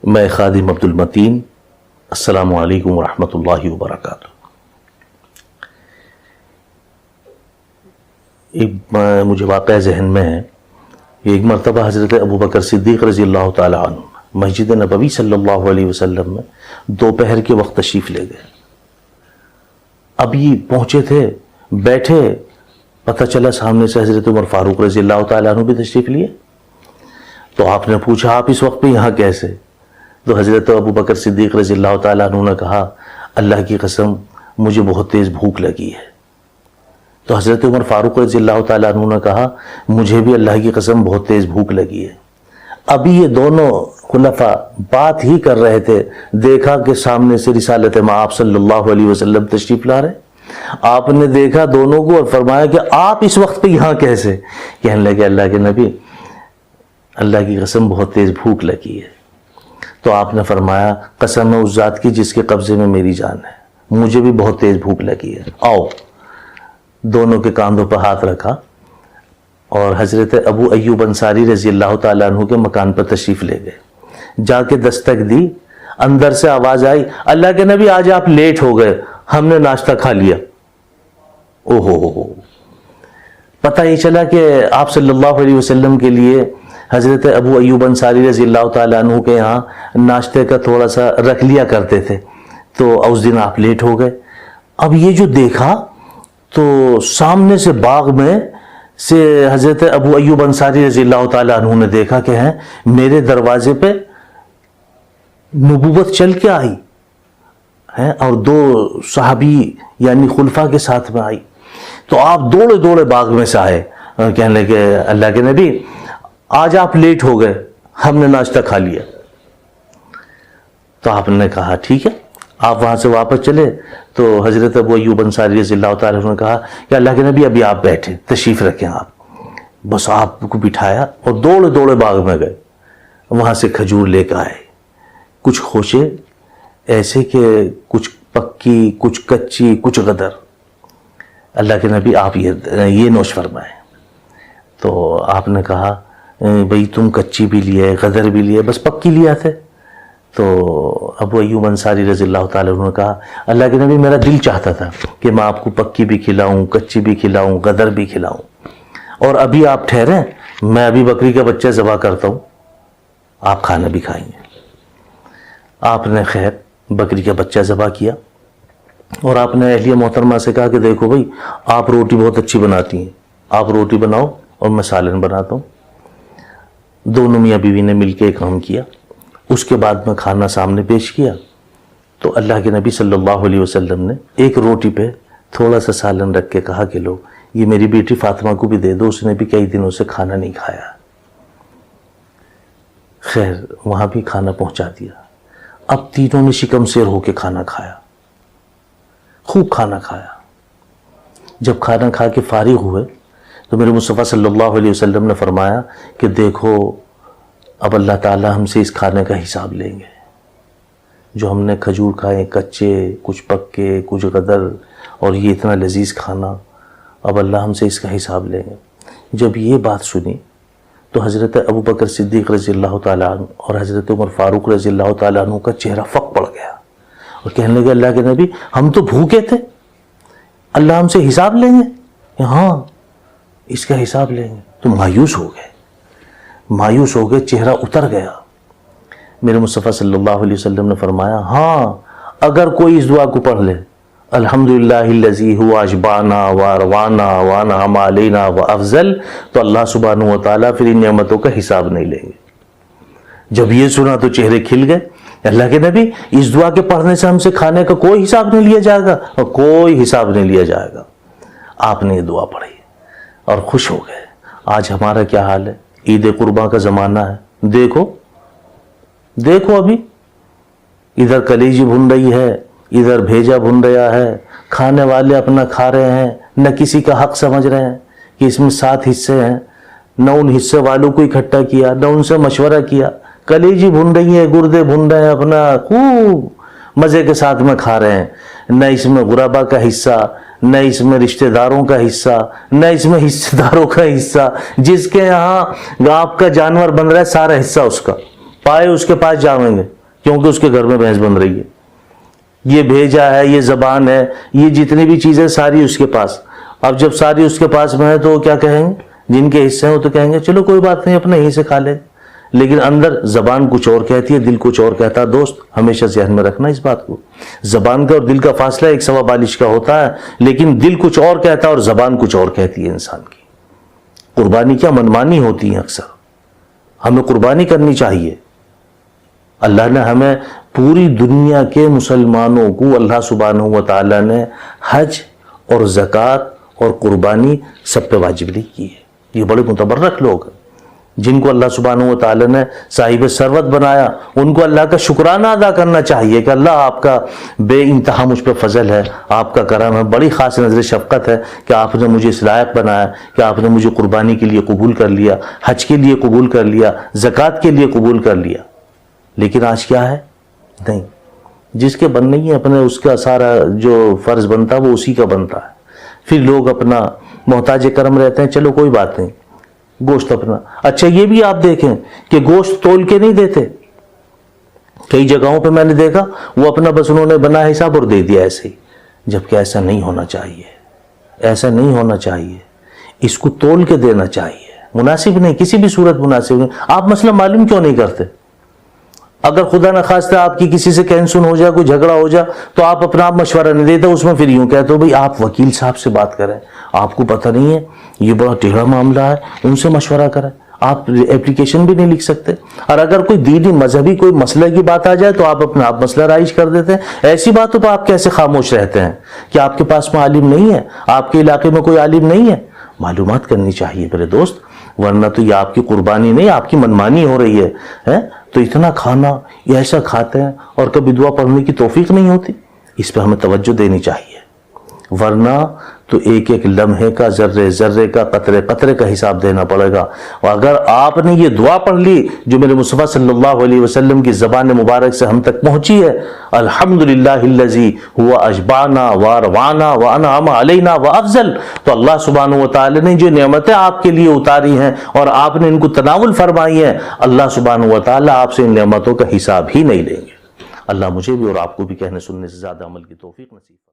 میں خادم عبد المتین، السلام علیکم ورحمۃ اللہ وبرکاتہ۔ مجھے واقعہ ذہن میں ہے، ایک مرتبہ حضرت ابوبکر صدیق رضی اللہ تعالیٰ عنہ مسجد نبوی صلی اللہ علیہ وسلم میں دوپہر کے وقت تشریف لے گئے۔ ابھی پہنچے تھے، بیٹھے، پتہ چلا سامنے سے حضرت عمر فاروق رضی اللہ تعالیٰ عنہ بھی تشریف لیے۔ تو آپ نے پوچھا آپ اس وقت پہ یہاں کیسے؟ تو حضرت ابوبکر صدیق رضی اللہ تعالیٰ عنہ نے کہا اللہ کی قسم مجھے بہت تیز بھوک لگی ہے۔ تو حضرت عمر فاروق رضی اللہ تعالیٰ عنہ نے کہا مجھے بھی اللہ کی قسم بہت تیز بھوک لگی ہے۔ ابھی یہ دونوں خلفاء بات ہی کر رہے تھے، دیکھا کہ سامنے سے رسالت مآب صلی اللہ علیہ وسلم تشریف لا رہے۔ آپ نے دیکھا دونوں کو اور فرمایا کہ آپ اس وقت پہ یہاں کیسے؟ کہنے لگے اللہ کے نبی اللہ کی قسم بہت تیز بھوک لگی ہے۔ تو آپ نے فرمایا قسم ہے اس ذات کی جس کے قبضے میں میری جان ہے، مجھے بھی بہت تیز بھوک لگی ہے، آؤ۔ دونوں کے کاندھوں پر ہاتھ رکھا اور حضرت ابو ایوب انصاری رضی اللہ تعالیٰ عنہ کے مکان پر تشریف لے گئے۔ جا کے دستک دی، اندر سے آواز آئی اللہ کے نبی آج آپ لیٹ ہو گئے، ہم نے ناشتہ کھا لیا۔ اوہو، پتہ یہ چلا کہ آپ صلی اللہ علیہ وسلم کے لیے حضرت ابو ایوب انصاری رضی اللہ تعالیٰ عنہ کے یہاں ناشتے کا تھوڑا سا رکھ لیا کرتے تھے، تو اس دن آپ لیٹ ہو گئے۔ اب یہ جو دیکھا تو سامنے سے باغ میں سے حضرت ابو ایوب انصاری رضی اللہ تعالیٰ عنہ نے دیکھا کہ ہیں میرے دروازے پہ نبوت چل کے آئی ہے اور دو صحابی یعنی خلفاء کے ساتھ میں آئی۔ تو آپ دوڑے دوڑے باغ میں سے آئے، کہنے لگے اللہ کے نبی آج آپ لیٹ ہو گئے، ہم نے ناشتہ کھا لیا۔ تو آپ نے کہا ٹھیک ہے، آپ وہاں سے واپس چلے۔ تو حضرت ابو ایوب انصاری رضی اللہ تعالیٰ عنہ نے کہا کہ اللہ کے نبی ابھی آپ بیٹھے، تشریف رکھیں آپ۔ بس آپ کو بٹھایا اور دوڑے دوڑے باغ میں گئے، وہاں سے کھجور لے کے آئے، کچھ خوشے ایسے کہ کچھ پکی کچھ کچی کچھ غدر۔ اللہ کے نبی آپ یہ نوش فرمائیں۔ تو آپ نے کہا بھئی تم کچی بھی لیے غدر بھی لیے، بس پکی لیا تھے؟ تو ابو ایوب انصاری رضی اللہ تعالیٰ عنہ نے کہا اللہ کے نبی میرا دل چاہتا تھا کہ میں آپ کو پکی بھی کھلاؤں، کچی بھی کھلاؤں، غدر بھی کھلاؤں، اور ابھی آپ ٹھہریں میں ابھی بکری کا بچہ ذبح کرتا ہوں، آپ کھانا بھی کھائیں گے۔ آپ نے خیر بکری کا بچہ ذبح کیا اور آپ نے اہلیہ محترمہ سے کہا کہ دیکھو بھئی آپ روٹی بہت اچھی بناتی ہیں، آپ روٹی بناؤ اور میں سالن بناتا ہوں۔ دونوں میاں بیوی نے مل کے کام کیا۔ اس کے بعد میں کھانا سامنے پیش کیا تو اللہ کے نبی صلی اللہ علیہ وسلم نے ایک روٹی پہ تھوڑا سا سالن رکھ کے کہا کہ لو یہ میری بیٹی فاطمہ کو بھی دے دو، اس نے بھی کئی دنوں سے کھانا نہیں کھایا۔ خیر وہاں بھی کھانا پہنچا دیا۔ اب تینوں نے شکم سیر ہو کے کھانا کھایا، خوب کھانا کھایا۔ جب کھانا کھا کے فارغ ہوئے تو میرے مصطفیٰ صلی اللہ علیہ وسلم نے فرمایا کہ دیکھو اب اللہ تعالیٰ ہم سے اس کھانے کا حساب لیں گے، جو ہم نے کھجور کھائے کچے کچھ پکے کچھ غدر اور یہ اتنا لذیذ کھانا، اب اللہ ہم سے اس کا حساب لیں گے۔ جب یہ بات سنی تو حضرت ابوبکر صدیق رضی اللہ تعالیٰ عنہ اور حضرت عمر فاروق رضی اللہ تعالیٰ عنہ کا چہرہ فق پڑ گیا اور کہنے لگے اللہ کے نبی ہم تو بھوکے تھے، اللہ ہم سے حساب لیں گے؟ ہاں اس کا حساب لیں گے۔ تو مایوس ہو گئے، چہرہ اتر گیا۔ میرے مصطفیٰ صلی اللہ علیہ وسلم نے فرمایا ہاں اگر کوئی اس دعا کو پڑھ لے الحمدللہ الذی هو اشبعنا وروانا وانعم علینا وافضل، تو اللہ سبحانہ و تعالیٰ پھر ان نعمتوں کا حساب نہیں لیں گے۔ جب یہ سنا تو چہرے کھل گئے، اللہ کے نبی اس دعا کے پڑھنے سے ہم سے کھانے کا کوئی حساب نہیں لیا جائے گا، اور کوئی حساب نہیں لیا جائے گا۔ آپ نے یہ دعا پڑھی اور خوش ہو گئے۔ آج ہمارا کیا حال ہے؟ عید قرباں کا زمانہ ہے، دیکھو ابھی ادھر کلیجی بھن رہی ہے، ادھر بھیجا بھن رہا ہے، کھانے والے اپنا کھا رہے ہیں، نہ کسی کا حق سمجھ رہے ہیں کہ اس میں 7 حصے ہیں، نہ ان حصے والوں کو اکٹھا کیا، نہ ان سے مشورہ کیا۔ کلیجی بھن رہی ہے، گردے بھن رہے ہیں، اپنا خوب مزے کے ساتھ میں کھا رہے ہیں، نہ اس میں غربا کا حصہ، نہ اس میں رشتہ داروں کا حصہ، نہ اس میں حصے داروں کا حصہ۔ جس کے یہاں آپ کا جانور بن رہا ہے سارا حصہ اس کا، پائے اس کے پاس جائیں گے، کیونکہ اس کے گھر میں بھینس بن رہی ہے، یہ بھیجا ہے، یہ زبان ہے، یہ جتنی بھی چیزیں ساری اس کے پاس. اب جب ساری اس کے پاس میں ہے تو وہ کیا کہیں گے؟ جن کے حصے ہیں وہ تو کہیں گے چلو کوئی بات نہیں، اپنے یہیں سے کھا لیں. لیکن اندر زبان کچھ اور کہتی ہے، دل کچھ اور کہتا ہے. دوست ہمیشہ ذہن میں رکھنا اس بات کو، زبان کا اور دل کا فاصلہ 1 سوا بالش کا ہوتا ہے، لیکن دل کچھ اور کہتا ہے اور زبان کچھ اور کہتی ہے انسان کی. قربانی کیا منمانی ہوتی ہے اکثر، ہمیں قربانی کرنی چاہیے. اللہ نے ہمیں پوری دنیا کے مسلمانوں کو اللہ سبحانہ و تعالیٰ نے حج اور زکوٰۃ اور قربانی سب پہ واجب نہیں کی ہے. یہ بڑے متبرک لوگ ہیں جن کو اللہ سبحانہ و تعالیٰ نے صاحب ثروت بنایا. ان کو اللہ کا شکرانہ ادا کرنا چاہیے کہ اللہ آپ کا بے انتہا مجھ پہ فضل ہے، آپ کا کرم ہے، بڑی خاص نظر شفقت ہے کہ آپ نے مجھے اس لائق بنایا کہ آپ نے مجھے قربانی کے لیے قبول کر لیا، حج کے لیے قبول کر لیا، زکوٰۃ کے لیے قبول کر لیا. لیکن آج کیا ہے؟ نہیں، جس کے بن نہیں ہے اپنے، اس کا سارا جو فرض بنتا وہ اسی کا بنتا ہے. پھر لوگ اپنا محتاج کرم رہتے ہیں، چلو کوئی بات نہیں، گوشت اپنا. اچھا یہ بھی آپ دیکھیں کہ گوشت تول کے نہیں دیتے. کئی جگہوں پہ میں نے دیکھا وہ اپنا بس انہوں نے بنا حساب اور دے دیا ایسے ہی، جبکہ ایسا نہیں ہونا چاہیے، ایسا نہیں ہونا چاہیے. اس کو تول کے دینا چاہیے، مناسب نہیں، کسی بھی صورت مناسب نہیں. آپ مسئلہ معلوم کیوں نہیں کرتے؟ اگر خدا نخواستہ آپ کی کسی سے کینسن ہو جائے، کوئی جھگڑا ہو جائے تو آپ اپنا آپ مشورہ نہیں دیتے، اس میں پھر یوں کہتے ہو بھئی آپ وکیل صاحب سے بات کریں، آپ کو پتہ نہیں ہے یہ بڑا ٹیڑھا معاملہ ہے، ان سے مشورہ کریں. آپ اپلیکیشن بھی نہیں لکھ سکتے. اور اگر کوئی دینی مذہبی کوئی مسئلہ کی بات آ جائے تو آپ اپنا آپ مسئلہ رائج کر دیتے ہیں. ایسی باتوں پر آپ کیسے خاموش رہتے ہیں؟ کہ آپ کے پاس میں عالم نہیں ہے، آپ کے علاقے میں کوئی عالم نہیں ہے؟ معلومات کرنی چاہیے میرے دوست، ورنہ تو یہ آپ کی قربانی نہیں، آپ کی منمانی ہو رہی ہے. تو اتنا کھانا یہ ایسا کھاتے ہیں اور کبھی دعا پڑھنے کی توفیق نہیں ہوتی. اس پہ ہمیں توجہ دینی چاہیے، ورنہ تو ایک ایک لمحے کا، ذرے ذرے کا، قطرے قطرے کا حساب دینا پڑے گا. اور اگر آپ نے یہ دعا پڑھ لی جو میرے مصطفیٰ صلی اللہ علیہ وسلم کی زبان مبارک سے ہم تک پہنچی ہے، الحمدللہ الذی ہوا اشبانا واروانا وانعم علینا وافضل، تو اللہ سبحانہ و تعالی نے جو نعمتیں آپ کے لیے اتاری ہیں اور آپ نے ان کو تناول فرمائی ہیں، اللہ سبحانہ و تعالی آپ سے ان نعمتوں کا حساب ہی نہیں لیں گے. اللہ مجھے بھی اور آپ کو بھی کہنے سننے سے زیادہ عمل کی توفیق نصیب